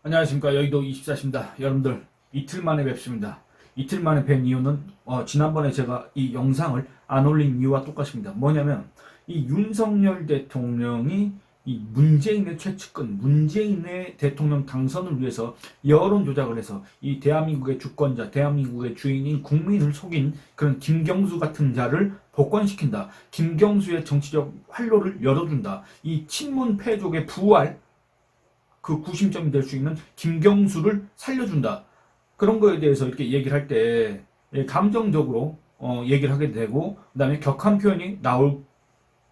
안녕하십니까. 여의도 24시입니다. 여러분들 이틀 만에 뵙습니다. 이틀 만에 뵌 이유는 지난번에 제가 이 영상을 안 올린 이유와 똑같습니다. 뭐냐면 이 윤석열 대통령이 이 문재인의 최측근, 문재인의 대통령 당선을 위해서 여론 조작을 해서 이 대한민국의 주권자, 대한민국의 주인인 국민을 속인 그런 김경수 같은 자를 복권시킨다. 김경수의 정치적 활로를 열어준다. 이 친문 패족의 부활, 그 구심점이 될 수 있는 김경수를 살려준다. 그런 거에 대해서 이렇게 얘기를 할 때 감정적으로 얘기를 하게 되고, 그다음에 격한 표현이 나올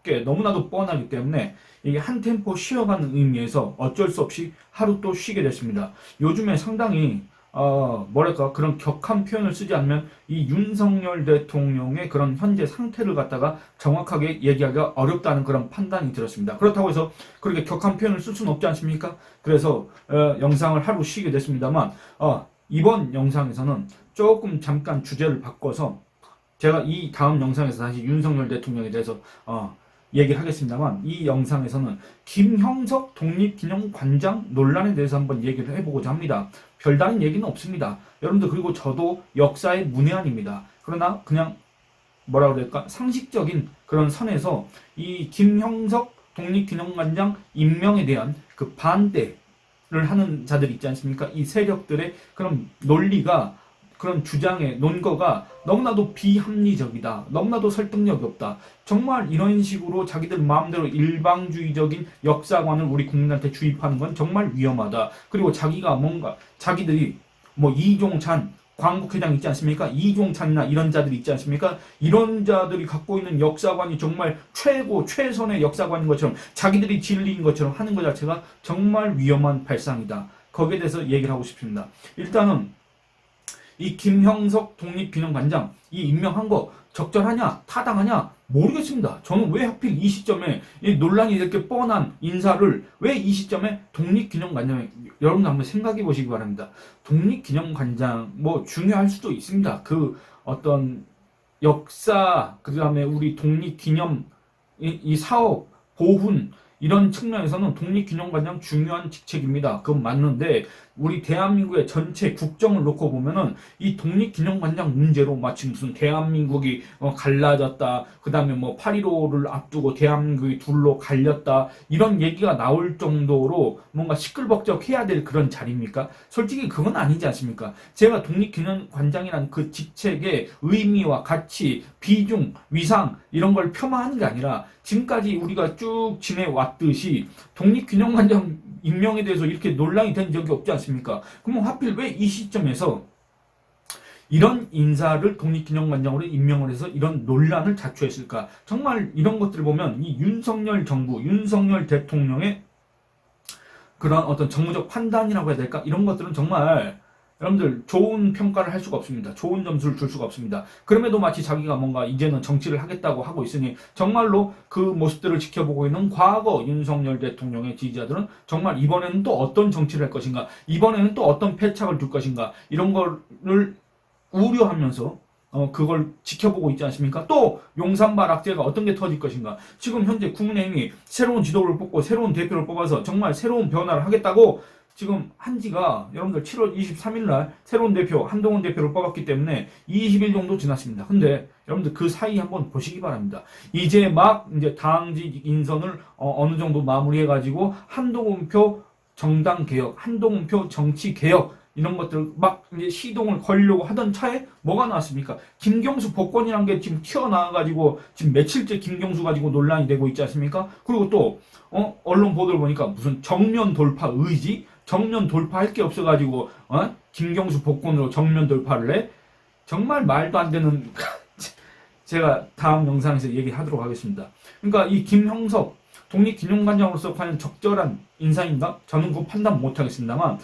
게 너무나도 뻔하기 때문에 이게 한 템포 쉬어가는 의미에서 어쩔 수 없이 하루 또 쉬게 됐습니다. 요즘에 상당히 뭐랄까 그런 격한 표현을 쓰지 않으면 이 윤석열 대통령의 그런 현재 상태를 갖다가 정확하게 얘기하기가 어렵다는 그런 판단이 들었습니다. 그렇다고 해서 그렇게 격한 표현을 쓸 수는 없지 않습니까? 그래서 영상을 하루 쉬게 됐습니다만 이번 영상에서는 조금 잠깐 주제를 바꿔서 제가 이 다음 영상에서 다시 윤석열 대통령에 대해서 얘기를 하겠습니다만, 이 영상에서는 김형석 독립기념관장 논란에 대해서 한번 얘기를 해보고자 합니다. 별다른 얘기는 없습니다. 여러분들, 그리고 저도 역사의 문외한입니다. 그러나 그냥 뭐라 그럴까, 상식적인 그런 선에서 이 김형석 독립기념관장 임명에 대한 그 반대를 하는 자들 있지 않습니까? 이 세력들의 그런 논리가, 그런 주장의 논거가 너무나도 비합리적이다. 너무나도 설득력이 없다. 정말 이런 식으로 자기들 마음대로 일방주의적인 역사관을 우리 국민한테 주입하는 건 정말 위험하다. 그리고 자기가 뭔가, 자기들이 뭐 이종찬 광복회장 있지 않습니까? 이종찬이나 이런 자들이 있지 않습니까? 이런 자들이 갖고 있는 역사관이 정말 최고 최선의 역사관인 것처럼, 자기들이 진리인 것처럼 하는 것 자체가 정말 위험한 발상이다. 거기에 대해서 얘기를 하고 싶습니다. 일단은 이 김형석 독립기념관장 이 임명한 거 적절하냐 타당하냐 모르겠습니다. 저는 왜 하필 이 시점에 이 논란이 이렇게 뻔한 인사를 왜 이 시점에 독립기념관장에, 여러분 한번 생각해 보시기 바랍니다. 독립기념관장 뭐 중요할 수도 있습니다. 그 어떤 역사, 그 다음에 우리 독립기념 이 사업 보훈 이런 측면에서는 독립기념관장 중요한 직책입니다. 그건 맞는데 우리 대한민국의 전체 국정을 놓고 보면은 이 독립기념관장 문제로 마치 무슨 대한민국이 갈라졌다, 그 다음에 뭐 8.15를 앞두고 대한민국이 둘로 갈렸다, 이런 얘기가 나올 정도로 뭔가 시끌벅적해야 될 그런 자리입니까? 솔직히 그건 아니지 않습니까? 제가 독립기념관장이라는 그 직책의 의미와 가치, 비중, 위상 이런 걸 폄하하는 게 아니라 지금까지 우리가 쭉 지내왔듯이 독립기념관장 임명에 대해서 이렇게 논란이 된 적이 없지 않습니까? 그럼 하필 왜 이 시점에서 이런 인사를 독립기념관장으로 임명을 해서 이런 논란을 자초했을까? 정말 이런 것들을 보면 이 윤석열 정부, 윤석열 대통령의 그런 어떤 정무적 판단이라고 해야 될까? 이런 것들은 정말 여러분들 좋은 평가를 할 수가 없습니다. 좋은 점수를 줄 수가 없습니다. 그럼에도 마치 자기가 뭔가 이제는 정치를 하겠다고 하고 있으니 정말로 그 모습들을 지켜보고 있는 과거 윤석열 대통령의 지지자들은 정말 이번에는 또 어떤 정치를 할 것인가, 이번에는 또 어떤 패착을 둘 것인가, 이런 거를 우려하면서 그걸 지켜보고 있지 않습니까? 또 용산발 악재가 어떤 게 터질 것인가. 지금 현재 국민의힘이 새로운 지도부를 뽑고 새로운 대표를 뽑아서 정말 새로운 변화를 하겠다고 지금 한지가 여러분들 7월 23일 날 새로운 대표 한동훈 대표를 뽑았기 때문에 20일 정도 지났습니다. 근데 여러분들 그 사이 한번 보시기 바랍니다. 이제 막 이제 당직 인선을 어느 정도 마무리해가지고 한동훈표 정당 개혁, 한동훈표 정치 개혁 이런 것들 막 이제 시동을 걸려고 하던 차에 뭐가 나왔습니까? 김경수 복권이라는 게 지금 튀어나와가지고 지금 며칠째 김경수 가지고 논란이 되고 있지 않습니까? 그리고 또 언론 보도를 보니까 무슨 정면 돌파 의지? 정면 돌파할 게 없어가지고 김경수 복권으로 정면 돌파를 해? 정말 말도 안 되는 제가 다음 영상에서 얘기하도록 하겠습니다. 그러니까 이 김형석 독립기념관장으로서 과연 적절한 인사인가? 저는 그거 판단 못하겠습니다만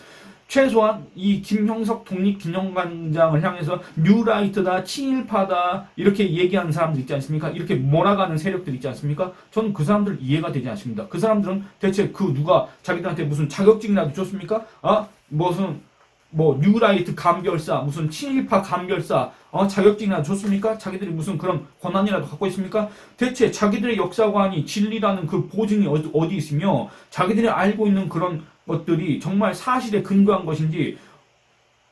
최소한 이 김형석 독립기념관장을 향해서 뉴라이트다, 친일파다 이렇게 얘기하는 사람들 있지 않습니까? 이렇게 몰아가는 세력들 있지 않습니까? 저는 그 사람들 이해가 되지 않습니다. 그 사람들은 대체 그 누가 자기들한테 무슨 자격증이라도 줬습니까? 무슨 뭐 뉴라이트 감별사, 무슨 친일파 감별사 자격증이라도 줬습니까? 자기들이 무슨 그런 권한이라도 갖고 있습니까? 대체 자기들의 역사관이 진리라는 그 보증이 어디 있으며 자기들이 알고 있는 그런 것들이 정말 사실에 근거한 것인지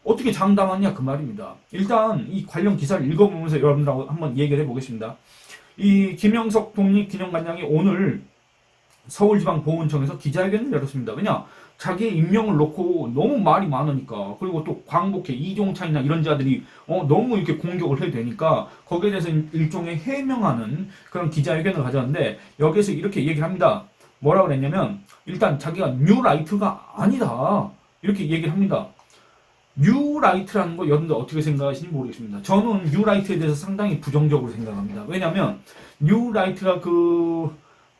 어떻게 장담하냐 그 말입니다. 일단 이 관련 기사를 읽어보면서 여러분들하고 한번 얘기를 해보겠습니다. 이 김영석 독립기념관장이 오늘 서울지방보훈청에서 기자회견을 열었습니다. 왜냐? 자기의 임명을 놓고 너무 말이 많으니까, 그리고 또 광복회, 이종찬이나 이런 자들이 너무 이렇게 공격을 해야 되니까 거기에 대해서 일종의 해명하는 그런 기자회견을 가졌는데, 여기에서 이렇게 얘기를 합니다. 뭐라 그랬냐면, 일단 자기가 뉴라이트가 아니다 이렇게 얘기를 합니다. 뉴라이트라는 거 여러분들 어떻게 생각하시는지 모르겠습니다. 저는 뉴라이트에 대해서 상당히 부정적으로 생각합니다. 왜냐면 뉴라이트가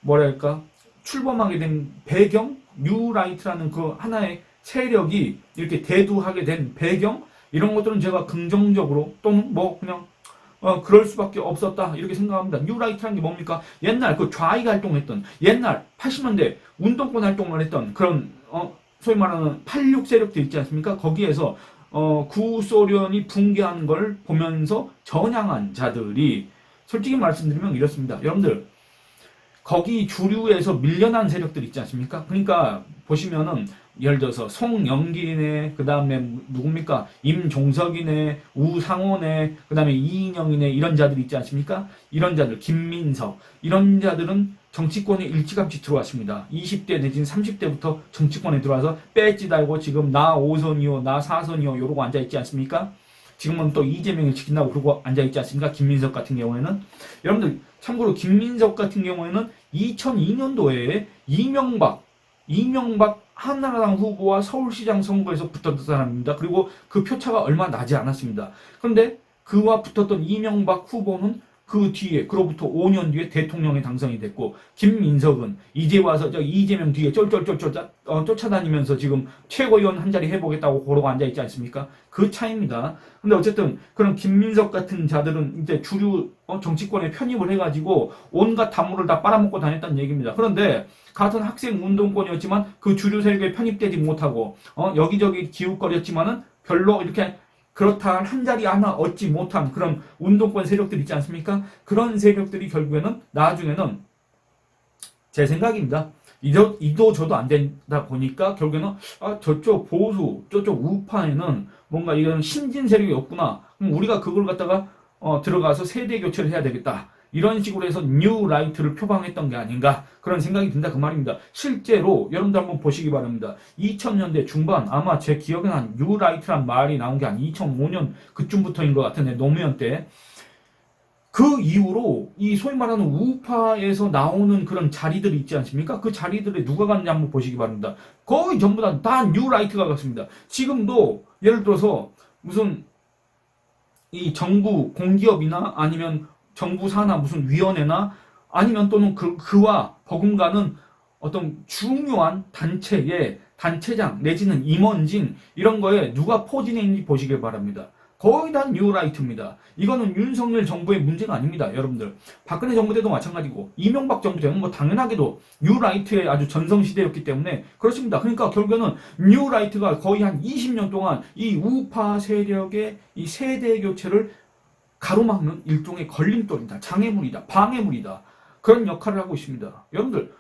뭐랄까 출범하게 된 배경, 뉴라이트라는 그 하나의 세력이 이렇게 대두하게 된 배경, 이런 것들은 제가 긍정적으로 또는 그냥 그럴 수밖에 없었다 이렇게 생각합니다. 뉴라이트라는 게 뭡니까? 옛날 그 좌익 활동했던, 옛날 80년대 운동권 활동을 했던 그런 소위 말하는 86 세력들 있지 않습니까? 거기에서 구소련이 붕괴하는 걸 보면서 전향한 자들이, 솔직히 말씀드리면 이렇습니다. 여러분들 거기 주류에서 밀려난 세력들 있지 않습니까? 그러니까 보시면은 예를 들어서 송영기네, 그 다음에 누굽니까? 임종석이네, 우상호네, 그 다음에 이인영이네, 이런 자들 있지 않습니까? 이런 자들, 김민석, 이런 자들은 정치권에 일찌감치 들어왔습니다. 20대 내지는 30대부터 정치권에 들어와서 배지 달고 지금 나 5선이요, 나 4선이요, 이러고 앉아있지 않습니까? 지금은 또 이재명을 지킨다고 그러고 앉아있지 않습니까? 김민석 같은 경우에는. 여러분들, 참고로 김민석 같은 경우에는 2002년도에 이명박 한나라당 후보와 서울시장 선거에서 붙었던 사람입니다. 그리고 그 표차가 얼마 나지 않았습니다. 그런데 그와 붙었던 이명박 후보는 그 뒤에, 그로부터 5년 뒤에 대통령에 당선이 됐고, 김민석은 이제 와서 이재명 뒤에 쫓아다니면서 지금 최고위원 한 자리 해보겠다고 그러고 앉아있지 않습니까? 그 차이입니다. 근데 어쨌든 그런 김민석 같은 자들은 이제 주류 정치권에 편입을 해가지고 온갖 담물을 다 빨아먹고 다녔다는 얘기입니다. 그런데 같은 학생 운동권이었지만 그 주류 세력에 편입되지 못하고 여기저기 기웃거렸지만은 별로 이렇게 그렇다 한 자리 하나 얻지 못한 그런 운동권 세력들 있지 않습니까? 그런 세력들이 결국에는 나중에는, 제 생각입니다. 이도 저도 안 된다 보니까 결국에는 저쪽 보수, 저쪽 우파에는 뭔가 이런 신진 세력이 없구나. 그럼 우리가 그걸 갖다가 들어가서 세대 교체를 해야 되겠다. 이런 식으로 해서 뉴라이트를 표방했던 게 아닌가, 그런 생각이 든다 그 말입니다. 실제로 여러분들 한번 보시기 바랍니다. 2000년대 중반, 아마 제 기억에 한 뉴라이트란 말이 나온 게 한 2005년 그쯤부터인 것 같은데, 노무현 때. 그 이후로 이 소위 말하는 우파에서 나오는 그런 자리들이 있지 않습니까? 그 자리들에 누가 갔는지 한번 보시기 바랍니다. 거의 전부 다 뉴라이트가 갔습니다. 지금도 예를 들어서 무슨 이 정부 공기업이나 아니면 정부 산하 무슨 위원회나 아니면 또는 그와 버금가는 어떤 중요한 단체의 단체장 내지는 임원진, 이런 거에 누가 포진해 있는지 보시길 바랍니다. 거의 다 뉴라이트입니다. 이거는 윤석열 정부의 문제가 아닙니다. 여러분들, 박근혜 정부 때도 마찬가지고 이명박 정부 때는 당연하게도 뉴라이트의 아주 전성시대였기 때문에 그렇습니다. 그러니까 결국에는 뉴라이트가 거의 한 20년 동안 이 우파 세력의 이 세대 교체를 가로막는 일종의 걸림돌이다, 장애물이다, 방해물이다, 그런 역할을 하고 있습니다. 여러분들,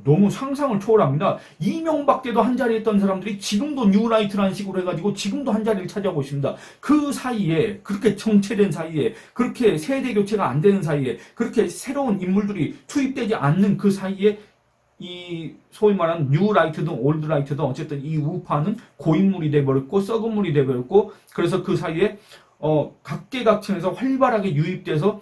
너무 상상을 초월합니다. 이명박 때도 한 자리에 있던 사람들이 지금도 뉴라이트라는 식으로 해가지고 지금도 한 자리를 차지하고 있습니다. 그 사이에, 그렇게 정체된 사이에, 그렇게 세대 교체가 안 되는 사이에, 그렇게 새로운 인물들이 투입되지 않는 그 사이에 이 소위 말하는 뉴라이트든 올드라이트든 어쨌든 이 우파는 고인물이 돼버렸고 썩은 물이 돼버렸고, 그래서 그 사이에 각계각층에서 활발하게 유입돼서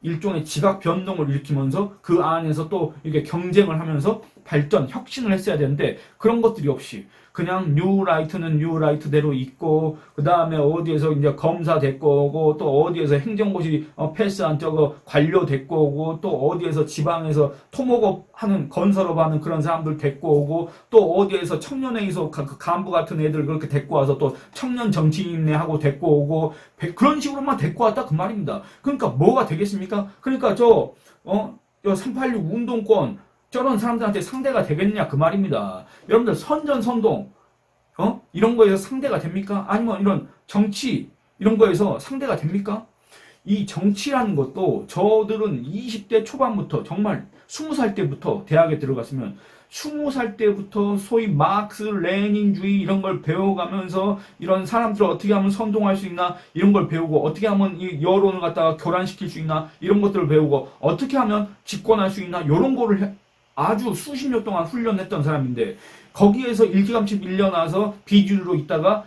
일종의 지각 변동을 일으키면서 그 안에서 또 이렇게 경쟁을 하면서 발전, 혁신을 했어야 되는데, 그런 것들이 없이 그냥 뉴라이트는 뉴라이트대로 있고, 그 다음에 어디에서 이제 검사 데리고 오고, 또 어디에서 행정고시 패스한 관료 데리고 오고, 또 어디에서 지방에서 토목업 하는, 건설업 하는 그런 사람들 데리고 오고, 또 어디에서 청년회의소 간부 같은 애들 그렇게 데리고 와서 또 청년 정치인네하고 데리고 오고, 그런 식으로만 데리고 왔다 그 말입니다. 그러니까 뭐가 되겠습니까? 그러니까 386 운동권 저런 사람들한테 상대가 되겠냐 그 말입니다. 여러분들, 선전선동 이런 거에서 상대가 됩니까? 아니면 이런 정치 이런 거에서 상대가 됩니까? 이 정치라는 것도 저들은 20대 초반부터 정말 20살 때부터 대학에 들어갔으면 20살 때부터 소위 마르크스, 레닌주의 이런 걸 배워가면서 이런 사람들을 어떻게 하면 선동할 수 있나 이런 걸 배우고 어떻게 하면 이 여론을 갖다가 교란시킬 수 있나 이런 것들을 배우고 어떻게 하면 집권할 수 있나 이런 거를 아주 수십 년 동안 훈련했던 사람인데 거기에서 일찌감치 밀려나서 비주류로 있다가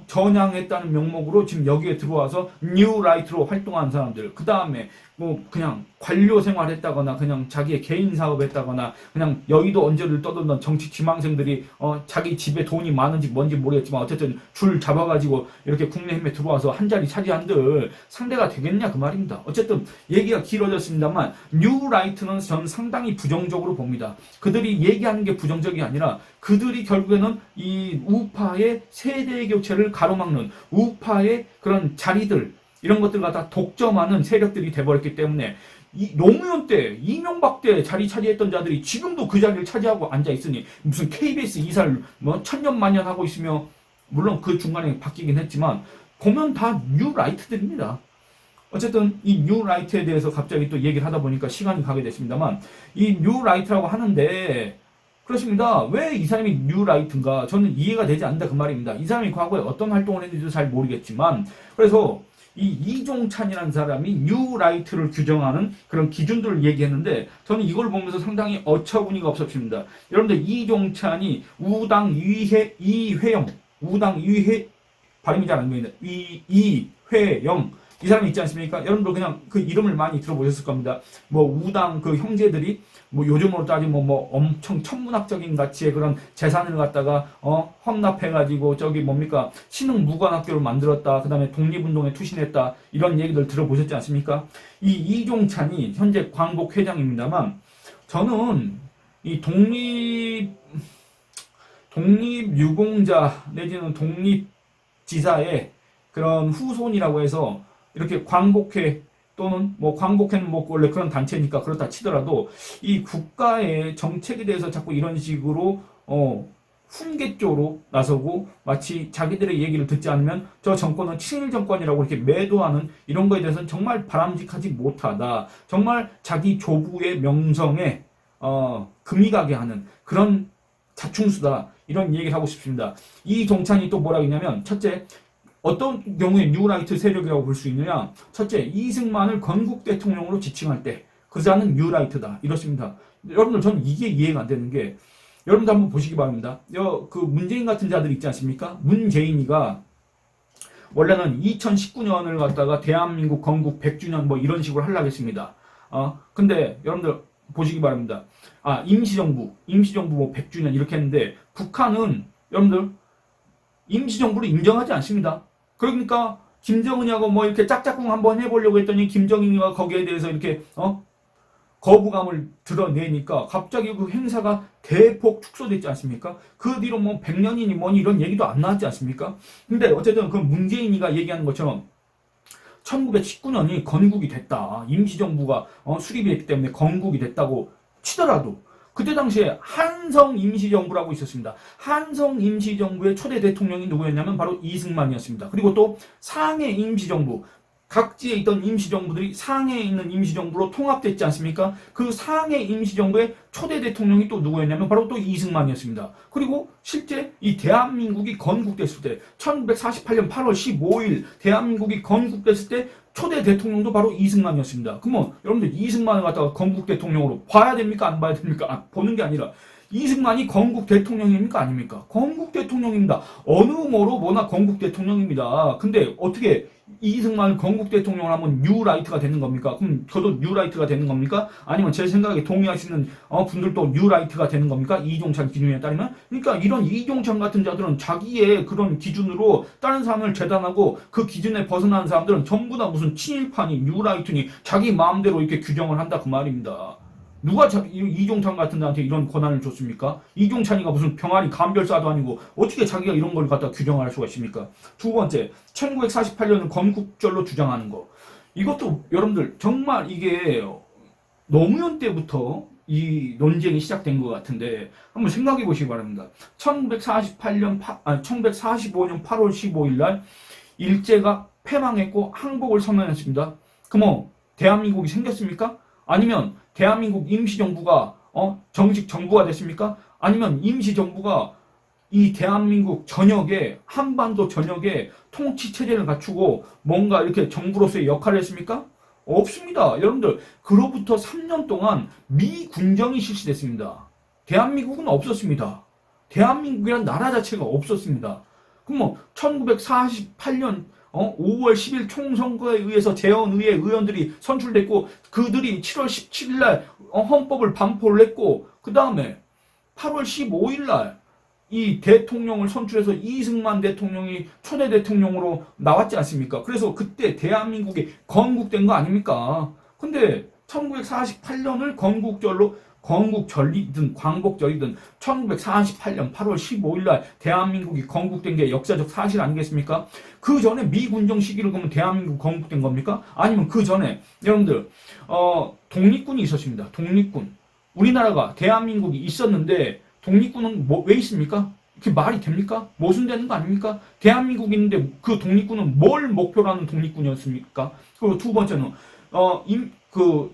전향했다는 명목으로 지금 여기에 들어와서 뉴라이트로 활동한 사람들 그 다음에 뭐 그냥 관료 생활했다거나 그냥 자기의 개인 사업했다거나 그냥 여의도 언저리를 떠돌던 정치 지망생들이 자기 집에 돈이 많은지 뭔지 모르겠지만 어쨌든 줄 잡아가지고 이렇게 국내힘에 들어와서 한 자리 차지한들 상대가 되겠냐 그 말입니다. 어쨌든 얘기가 길어졌습니다만 뉴라이트는 전 상당히 부정적으로 봅니다. 그들이 얘기하는 게 부정적이 아니라 그들이 결국에는 이 우파의 세대 교체를 가로막는 우파의 그런 자리들 이런 것들 갖다 독점하는 세력들이 돼버렸기 때문에 이 노무현 때 이명박 때 자리 차지했던 자들이 지금도 그 자리를 차지하고 앉아 있으니 무슨 KBS 이사를 뭐 천년만년 하고 있으며 물론 그 중간에 바뀌긴 했지만 보면 다 뉴라이트들입니다. 어쨌든 이 뉴라이트에 대해서 갑자기 또 얘기를 하다 보니까 시간이 가게 됐습니다만 이 뉴라이트라고 하는데 그렇습니다. 왜 이 사람이 뉴라이트인가 저는 이해가 되지 않는다 그 말입니다. 이 사람이 과거에 어떤 활동을 했는지도 잘 모르겠지만 그래서 이 이종찬이라는 사람이 뉴라이트를 규정하는 그런 기준들을 얘기했는데 저는 이걸 보면서 상당히 어처구니가 없었습니다. 여러분들 이종찬이 우당 이회영 우당 이회 발음이 잘 안 되는데 이회영 이 사람이 있지 않습니까? 여러분들 그냥 그 이름을 많이 들어보셨을 겁니다. 뭐 우당 그 형제들이 뭐 요즘으로 따지면 뭐 엄청 천문학적인 가치의 그런 재산을 갖다가 헌납해가지고 저기 뭡니까 신흥 무관학교를 만들었다. 그 다음에 독립운동에 투신했다. 이런 얘기들 들어보셨지 않습니까? 이 이종찬이 현재 광복 회장입니다만 저는 이 독립유공자 내지는 독립지사의 그런 후손이라고 해서 이렇게 광복회 또는 뭐 광복회는 뭐 원래 그런 단체니까 그렇다 치더라도 이 국가의 정책에 대해서 자꾸 이런 식으로 훈계조로 나서고 마치 자기들의 얘기를 듣지 않으면 저 정권은 친일 정권이라고 이렇게 매도하는 이런 거에 대해서는 정말 바람직하지 못하다. 정말 자기 조부의 명성에 금이 가게 하는 그런 자충수다. 이런 얘기를 하고 싶습니다. 이 동찬이 또 뭐라고 했냐면 첫째 어떤 경우에 뉴라이트 세력이라고 볼 수 있느냐? 첫째, 이승만을 건국 대통령으로 지칭할 때 그 자는 뉴라이트다. 이렇습니다. 여러분들 저는 이게 이해가 안 되는 게 여러분들 한번 보시기 바랍니다. 그 문재인 같은 자들 있지 않습니까? 문재인이가 원래는 2019년을 갖다가 대한민국 건국 100주년 뭐 이런 식으로 하려고 했습니다. 근데 여러분들 보시기 바랍니다. 임시정부 뭐 100주년 이렇게 했는데 북한은 여러분들 임시정부를 인정하지 않습니다. 그러니까 김정은이하고 뭐 이렇게 짝짝꿍 한번 해보려고 했더니 김정은이가 거기에 대해서 이렇게 거부감을 드러내니까 갑자기 그 행사가 대폭 축소됐지 않습니까? 그 뒤로 뭐 100년이니 뭐니 이런 얘기도 안 나왔지 않습니까? 근데 어쨌든 그 문재인이가 얘기하는 것처럼 1919년이 건국이 됐다. 임시정부가 수립이 됐기 때문에 건국이 됐다고 치더라도 그때 당시에 한성 임시정부라고 있었습니다. 한성 임시정부의 초대 대통령이 누구였냐면 바로 이승만이었습니다. 그리고 또 상해 임시정부, 각지에 있던 임시정부들이 상해에 있는 임시정부로 통합됐지 않습니까? 그 상해 임시정부의 초대 대통령이 또 누구였냐면 바로 또 이승만이었습니다. 그리고 실제 이 대한민국이 건국됐을 때 1948년 8월 15일 대한민국이 건국됐을 때 초대 대통령도 바로 이승만이었습니다. 그러면 여러분들 이승만을 갖다가 건국 대통령으로 봐야 됩니까? 안 봐야 됩니까? 보는 게 아니라 이승만이 건국 대통령입니까? 아닙니까? 건국 대통령입니다. 어느 뭐로 뭐나 건국 대통령입니다. 근데 어떻게 이승만을 건국 대통령을 하면 뉴라이트가 되는 겁니까? 그럼 저도 뉴라이트가 되는 겁니까? 아니면 제 생각에 동의하시는 분들도 뉴라이트가 되는 겁니까? 이종찬 기준에 따르면? 그러니까 이런 이종찬 같은 자들은 자기의 그런 기준으로 다른 사람을 재단하고 그 기준에 벗어나는 사람들은 전부 다 무슨 친일파니 뉴라이트니 자기 마음대로 이렇게 규정을 한다 그 말입니다. 누가 이종찬 같은 데한테 이런 권한을 줬습니까? 이종찬이가 무슨 병아리 감별사도 아니고 어떻게 자기가 이런 걸 갖다 규정할 수가 있습니까? 두 번째, 1948년을 건국절로 주장하는 거. 이것도 여러분들 정말 이게 노무현 때부터 이 논쟁이 시작된 것 같은데 한번 생각해 보시기 바랍니다. 1945년 8월 15일 날 일제가 패망했고 항복을 선언했습니다. 그럼 대한민국이 생겼습니까? 아니면 대한민국 임시정부가 정식 정부가 됐습니까? 아니면 임시정부가 이 대한민국 전역에 한반도 전역에 통치 체제를 갖추고 뭔가 이렇게 정부로서의 역할을 했습니까? 없습니다. 여러분들 그로부터 3년 동안 미군정이 실시됐습니다. 대한민국은 없었습니다. 대한민국이란 나라 자체가 없었습니다. 그럼 뭐 1948년 5월 10일 총선거에 의해서 재헌의회 의원들이 선출됐고 그들이 7월 17일 날 헌법을 반포를 했고 그 다음에 8월 15일 날 이 대통령을 선출해서 이승만 대통령이 초대 대통령으로 나왔지 않습니까? 그래서 그때 대한민국이 건국된 거 아닙니까? 근데 1948년을 건국절이든 광복절이든 1948년 8월 15일 날 대한민국이 건국된 게 역사적 사실 아니겠습니까? 그 전에 미군정 시기를 보면 대한민국 건국된 겁니까? 아니면 그 전에 여러분들 독립군이 있었습니다. 독립군. 우리나라가 대한민국이 있었는데 독립군은 왜 있습니까? 그게 말이 됩니까? 모순되는 거 아닙니까? 대한민국이 있는데 그 독립군은 뭘 목표로 하는 독립군이었습니까? 그리고 두 번째는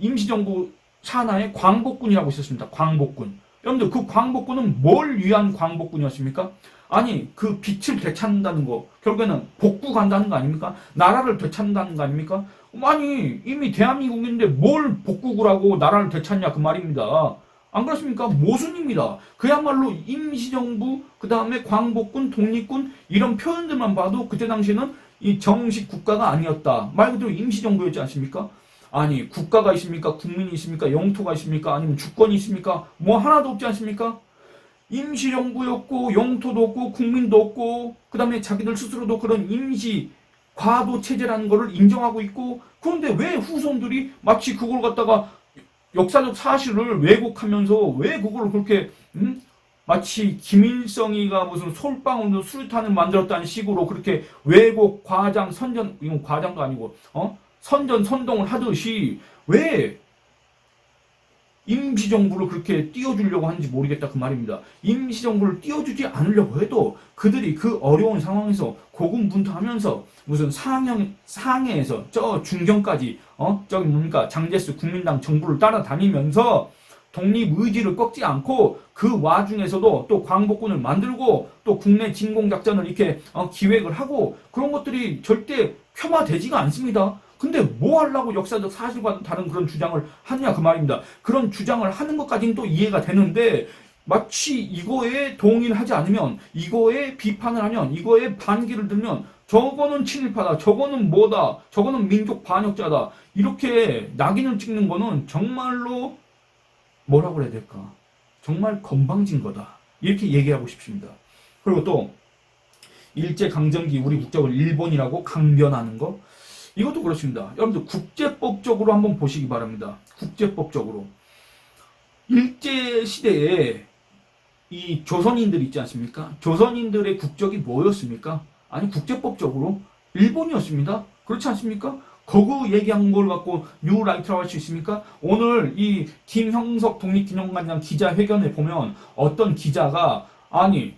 임시정부 산하에 광복군이라고 있었습니다. 광복군. 여러분들 그 광복군은 뭘 위한 광복군이었습니까? 아니 그 빛을 되찾는다는 거 결국에는 복구 간다는 거 아닙니까? 나라를 되찾는다는 거 아닙니까? 아니 이미 대한민국인데 뭘 복구구라고 나라를 되찾냐 그 말입니다. 안 그렇습니까? 모순입니다. 그야말로 임시정부, 그 다음에 광복군, 독립군 이런 표현들만 봐도 그때 당시에는 이 정식 국가가 아니었다. 말 그대로 임시정부였지 않습니까? 아니 국가가 있습니까? 국민이 있습니까? 영토가 있습니까? 아니면 주권이 있습니까? 뭐 하나도 없지 않습니까? 임시정부였고 영토도 없고 국민도 없고 그 다음에 자기들 스스로도 그런 임시 과도 체제라는 것을 인정하고 있고 그런데 왜 후손들이 마치 그걸 갖다가 역사적 사실을 왜곡하면서 왜 그걸 그렇게 마치 김일성이가 무슨 솔방울로 수류탄을 만들었다는 식으로 그렇게 왜곡, 과장, 선전 이건 과장도 아니고 선전 선동을 하듯이 왜 임시정부를 그렇게 띄워주려고 하는지 모르겠다 그 말입니다. 임시정부를 띄워주지 않으려고 해도 그들이 그 어려운 상황에서 고군분투하면서 무슨 상해에서 저 중경까지 저기 뭡니까 장제스 국민당 정부를 따라다니면서 독립의지를 꺾지 않고 그 와중에서도 또 광복군을 만들고 또 국내 진공작전을 이렇게 기획을 하고 그런 것들이 절대 폄하되지가 않습니다. 근데 뭐 하려고 역사적 사실과는 다른 그런 주장을 하느냐 그 말입니다. 그런 주장을 하는 것까지는 또 이해가 되는데 마치 이거에 동의를 하지 않으면 이거에 비판을 하면 이거에 반기를 들면 저거는 친일파다 저거는 뭐다 저거는 민족 반역자다 이렇게 낙인을 찍는 거는 정말로 뭐라고 그래야 될까 정말 건방진 거다 이렇게 얘기하고 싶습니다. 그리고 또 일제강점기 우리 국적을 일본이라고 강변하는 거 이것도 그렇습니다. 여러분들 국제법적으로 한번 보시기 바랍니다. 국제법적으로 일제시대에 이 조선인들 있지 않습니까? 조선인들의 국적이 뭐였습니까? 아니 국제법적으로 일본이었습니다. 그렇지 않습니까? 거구 얘기한 걸 갖고 뉴라이트라고 할 수 있습니까? 오늘 이 김형석 독립기념관장 기자회견에 보면 어떤 기자가 아니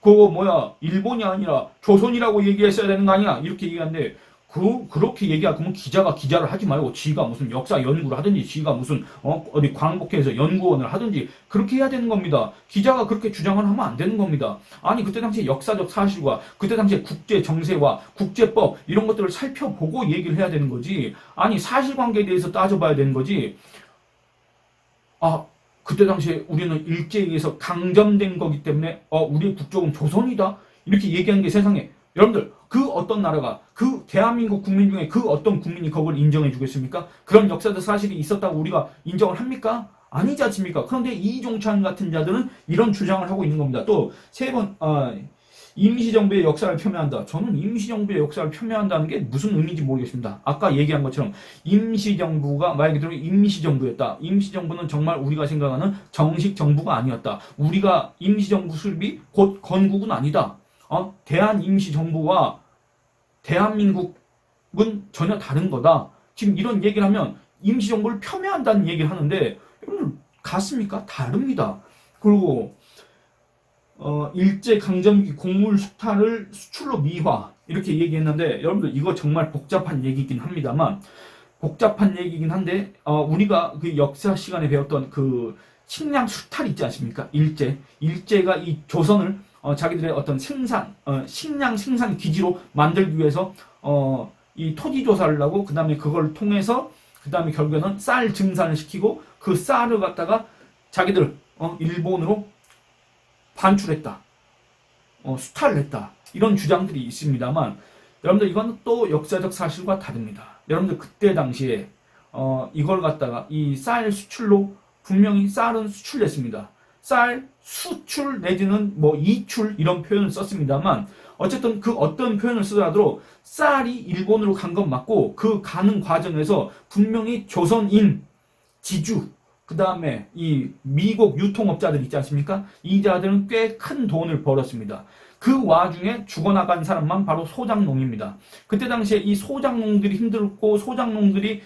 그거 뭐야 일본이 아니라 조선이라고 얘기했어야 되는 거 아니야? 이렇게 얘기하는데 그렇게 얘기하면 기자가 기자를 하지 말고 지가 무슨 역사 연구를 하든지 지가 무슨 어디 광복회에서 연구원을 하든지 그렇게 해야 되는 겁니다. 기자가 그렇게 주장을 하면 안 되는 겁니다. 아니 그때 당시에 역사적 사실과 그때 당시에 국제 정세와 국제법 이런 것들을 살펴보고 얘기를 해야 되는 거지. 아니 사실관계에 대해서 따져봐야 되는 거지. 아 그때 당시에 우리는 일제에 의해서 강점된 거기 때문에 우리의 국적은 조선이다 이렇게 얘기하는 게 세상에 여러분들 그 어떤 나라가 그 대한민국 국민 중에 그 어떤 국민이 그걸 인정해 주겠습니까? 그런 역사적 사실이 있었다고 우리가 인정을 합니까? 아니지 않습니까? 그런데 이종찬 같은 자들은 이런 주장을 하고 있는 겁니다. 또 세 번 임시정부의 역사를 폄훼한다. 저는 임시정부의 역사를 폄훼한다는 게 무슨 의미인지 모르겠습니다. 아까 얘기한 것처럼 임시정부가 말 그대로 임시정부였다. 임시정부는 정말 우리가 생각하는 정식 정부가 아니었다. 우리가 임시정부 수립이 곧 건국은 아니다. 대한임시정부와 대한민국은 전혀 다른 거다. 지금 이런 얘기를 하면 임시정부를 폄훼한다는 얘기를 하는데 여러분 같습니까? 다릅니다. 그리고 일제강점기 곡물 수탈을 수출로 미화 이렇게 얘기했는데 여러분들 이거 정말 복잡한 얘기긴 합니다만 복잡한 얘기긴 한데 우리가 그 역사 시간에 배웠던 그 식량 수탈 있지 않습니까? 일제가 이 조선을 자기들의 어떤 식량 생산 기지로 만들기 위해서 이 토지 조사를 하고 그 다음에 그걸 통해서 그 다음에 결국에는 쌀 증산을 시키고 그 쌀을 갖다가 자기들 일본으로 반출했다. 수탈을 했다. 이런 주장들이 있습니다만 여러분들 이건 또 역사적 사실과 다릅니다. 여러분들 그때 당시에 이걸 갖다가 이 쌀 수출로 분명히 쌀은 수출됐습니다. 쌀 수출 내지는 뭐 이출 이런 표현을 썼습니다만 어쨌든 그 어떤 표현을 쓰더라도 쌀이 일본으로 간 건 맞고 그 가는 과정에서 분명히 조선인 지주 그 다음에 이 미국 유통업자들 있지 않습니까? 이 자들은 꽤 큰 돈을 벌었습니다. 그 와중에 죽어나간 사람만 바로 소작농입니다. 그때 당시에 이 소작농들이 힘들고 소작농들이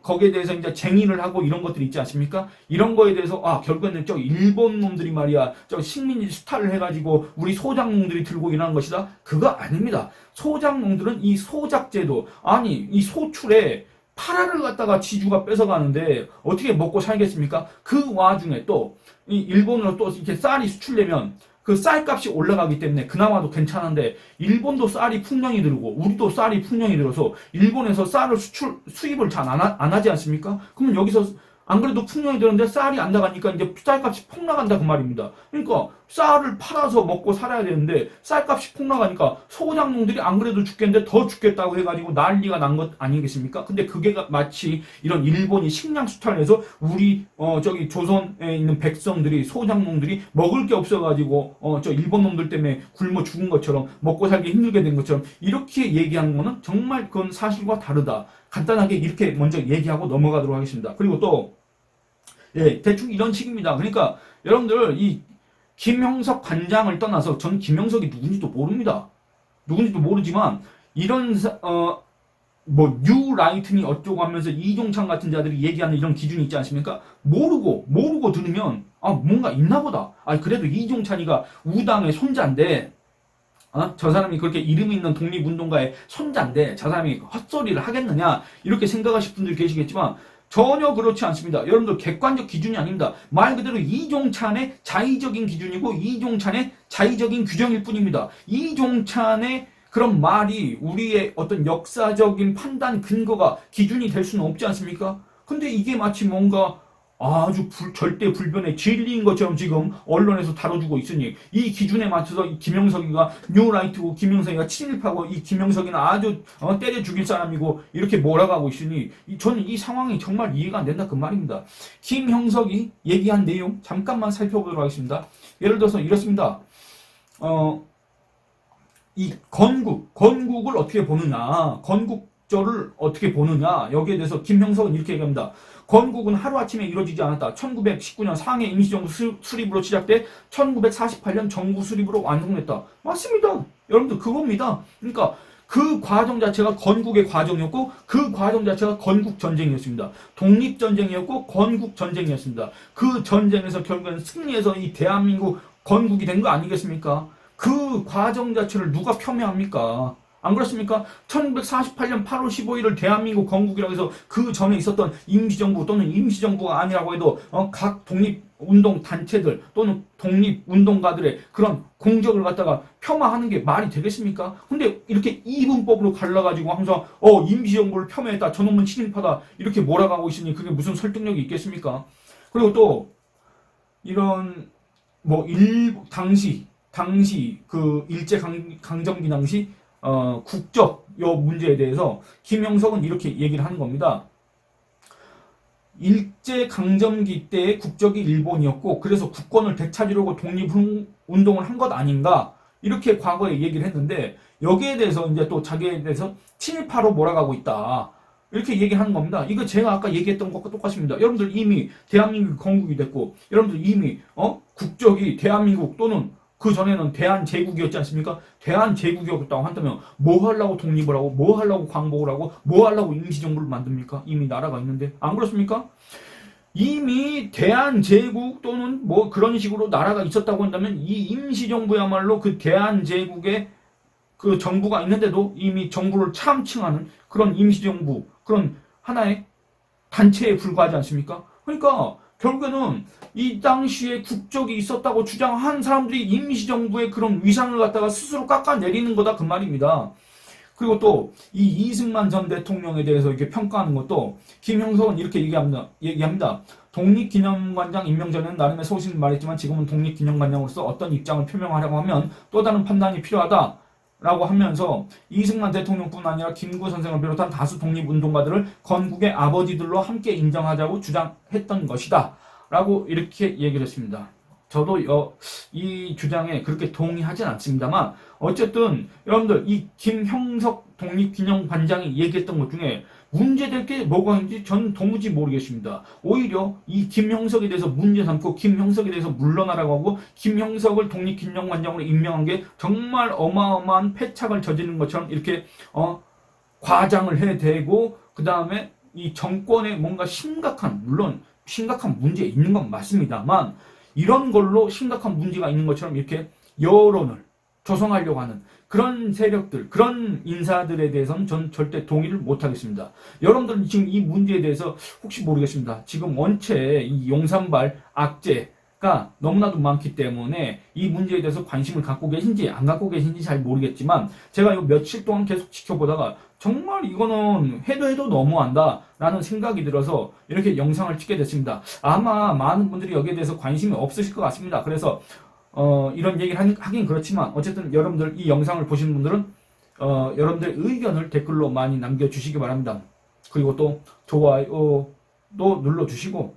거기에 대해서 이제 쟁의를 하고 이런 것들이 있지 않습니까? 이런 거에 대해서 결국에는 저 일본 놈들이 말이야 저 식민지 수탈을 해가지고 우리 소작농들이 들고 일하는 것이다. 그거 아닙니다. 소작농들은 이 소작제도 아니 이 소출에 파라를 갖다가 지주가 뺏어가는데 어떻게 먹고 살겠습니까? 그 와중에 또 이 일본으로 또 이렇게 쌀이 수출되면 그 쌀값이 올라가기 때문에 그나마도 괜찮은데 일본도 쌀이 풍년이 들고 우리도 쌀이 풍년이 들어서 일본에서 쌀을 수입을 잘 안 하지 않습니까? 그러면 여기서 안 그래도 풍년이 들었는데 쌀이 안 나가니까 이제 쌀값이 폭 나간다 그 말입니다. 그러니까 쌀을 팔아서 먹고 살아야 되는데 쌀값이 폭 나가니까 소작농들이 안 그래도 죽겠는데 더 죽겠다고 해가지고 난리가 난 것 아니겠습니까? 근데 그게 마치 이런 일본이 식량 수탈해서 우리 저기 조선에 있는 백성들이 소작농들이 먹을 게 없어가지고 저 일본 놈들 때문에 굶어 죽은 것처럼 먹고 살기 힘들게 된 것처럼 이렇게 얘기하는 거는 정말 그건 사실과 다르다. 간단하게 이렇게 먼저 얘기하고 넘어가도록 하겠습니다. 그리고 또 대충 이런 식입니다. 그러니까 여러분들 이 김형석 관장을 떠나서 전 김형석이 누군지도 모릅니다. 누군지도 모르지만 이런 뭐 뉴라이트니 어쩌고 하면서 이종찬 같은 자들이 얘기하는 이런 기준이 있지 않습니까? 모르고 들으면 뭔가 있나 보다. 그래도 이종찬이가 우당의 손자인데 저 사람이 그렇게 이름 있는 독립운동가의 손자인데 저 사람이 헛소리를 하겠느냐 이렇게 생각하실 분들이 계시겠지만 전혀 그렇지 않습니다. 여러분들 객관적 기준이 아닙니다. 말 그대로 이종찬의 자의적인 기준이고 이종찬의 자의적인 규정일 뿐입니다. 이종찬의 그런 말이 우리의 어떤 역사적인 판단 근거가 기준이 될 수는 없지 않습니까? 근데 이게 마치 뭔가 아주 절대 불변의 진리인 것처럼 지금 언론에서 다뤄주고 있으니 이 기준에 맞춰서 이 김영석이가 뉴라이트고 김영석이가 친일파고 이 김영석이는 아주 때려 죽일 사람이고 이렇게 몰아가고 있으니 저는 이 상황이 정말 이해가 안 된다 그 말입니다. 김형석이 얘기한 내용 잠깐만 살펴보도록 하겠습니다. 예를 들어서 이렇습니다. 이 건국을 어떻게 보느냐, 건국절을 어떻게 보느냐 여기에 대해서 김형석은 이렇게 얘기합니다. 건국은 하루아침에 이루어지지 않았다. 1919년 상해 임시정부 수립으로 시작돼 1948년 정부 수립으로 완성됐다. 맞습니다. 여러분들 그겁니다. 그러니까 그 과정 자체가 건국의 과정이었고 그 과정 자체가 건국전쟁이었습니다. 독립전쟁이었고 건국전쟁이었습니다. 그 전쟁에서 결국에는 승리해서 이 대한민국 건국이 된 거 아니겠습니까? 그 과정 자체를 누가 폄훼합니까? 안 그렇습니까? 1948년 8월 15일을 대한민국 건국이라고 해서 그 전에 있었던 임시정부 또는 임시정부가 아니라고 해도 각 독립운동 단체들 또는 독립운동가들의 그런 공적을 갖다가 폄하하는 게 말이 되겠습니까? 근데 이렇게 이분법으로 갈라가지고 항상 임시정부를 폄훼했다 저놈은 친일파다 이렇게 몰아가고 있으니 그게 무슨 설득력이 있겠습니까? 그리고 또 이런 뭐 당시 그 일제 강점기 당시 국적 요 문제에 대해서 김형석은 이렇게 얘기를 하는 겁니다. 일제 강점기 때의 국적이 일본이었고 그래서 국권을 되찾으려고 독립운동을 한 것 아닌가 이렇게 과거에 얘기를 했는데 여기에 대해서 이제 또 자기에 대해서 친일파로 몰아가고 있다 이렇게 얘기하는 겁니다. 이거 제가 아까 얘기했던 것과 똑같습니다. 여러분들 이미 대한민국이 건국이 됐고 여러분들 이미 국적이 대한민국 또는 그 전에는 대한제국이었지 않습니까? 대한제국이었다고 한다면 뭐 하려고 독립을 하고 뭐 하려고 광복을 하고 뭐 하려고 임시정부를 만듭니까? 이미 나라가 있는데 안 그렇습니까? 이미 대한제국 또는 뭐 그런 식으로 나라가 있었다고 한다면 이 임시정부야말로 그 대한제국의 그 정부가 있는데도 이미 정부를 참칭하는 그런 임시정부 그런 하나의 단체에 불과하지 않습니까? 그러니까 결국에는 이 당시에 국적이 있었다고 주장한 사람들이 임시정부의 그런 위상을 갖다가 스스로 깎아내리는 거다 그 말입니다. 그리고 또 이 이승만 전 대통령에 대해서 이렇게 평가하는 것도 김형석은 이렇게 얘기합니다. 독립기념관장 임명 전에는 나름의 소신을 말했지만 지금은 독립기념관장으로서 어떤 입장을 표명하려고 하면 또 다른 판단이 필요하다. 라고 하면서 이승만 대통령뿐 아니라 김구 선생을 비롯한 다수 독립운동가들을 건국의 아버지들로 함께 인정하자고 주장했던 것이다. 라고 이렇게 얘기를 했습니다. 저도 이 주장에 그렇게 동의하진 않습니다만 어쨌든 여러분들 이 김형석 독립기념관장이 얘기했던 것 중에 문제될 게 뭐가 있는지 저는 도무지 모르겠습니다. 오히려 이 김형석에 대해서 문제 삼고 김형석에 대해서 물러나라고 하고 김형석을 독립기념관장으로 임명한 게 정말 어마어마한 패착을 저지른 것처럼 이렇게 과장을 해대고 그 다음에 이 정권에 뭔가 물론 심각한 문제 있는 건 맞습니다만 이런 걸로 심각한 문제가 있는 것처럼 이렇게 여론을 조성하려고 하는 그런 세력들, 그런 인사들에 대해서는 전 절대 동의를 못하겠습니다. 여러분들은 지금 이 문제에 대해서 혹시 모르겠습니다. 지금 원체 이 용산발 악재가 너무나도 많기 때문에 이 문제에 대해서 관심을 갖고 계신지 안 갖고 계신지 잘 모르겠지만 제가 이 며칠 동안 계속 지켜보다가 정말 이거는 해도 너무한다 라는 생각이 들어서 이렇게 영상을 찍게 됐습니다. 아마 많은 분들이 여기에 대해서 관심이 없으실 것 같습니다. 그래서 이런 얘기를 하긴 그렇지만 어쨌든 여러분들 이 영상을 보시는 분들은 여러분들의 의견을 댓글로 많이 남겨주시기 바랍니다. 그리고 또 좋아요도 눌러주시고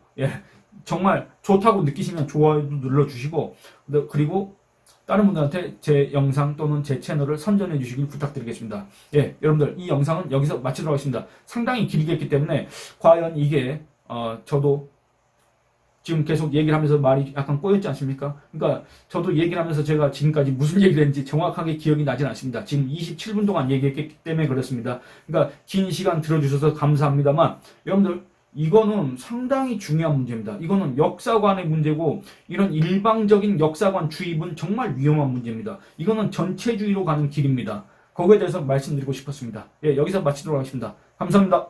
정말 좋다고 느끼시면 좋아요도 눌러주시고 그리고 다른 분들한테 제 영상 또는 제 채널을 선전해 주시길 부탁드리겠습니다. 여러분들 이 영상은 여기서 마치도록 하겠습니다. 상당히 길게 했기 때문에 과연 이게 저도 지금 계속 얘기를 하면서 말이 약간 꼬였지 않습니까? 그러니까 저도 얘기를 하면서 제가 지금까지 무슨 얘기를 했는지 정확하게 기억이 나진 않습니다. 지금 27분 동안 얘기했기 때문에 그렇습니다. 그러니까 긴 시간 들어주셔서 감사합니다만 여러분들 이거는 상당히 중요한 문제입니다. 이거는 역사관의 문제고 이런 일방적인 역사관 주입은 정말 위험한 문제입니다. 이거는 전체주의로 가는 길입니다. 거기에 대해서 말씀드리고 싶었습니다. 여기서 마치도록 하겠습니다. 감사합니다.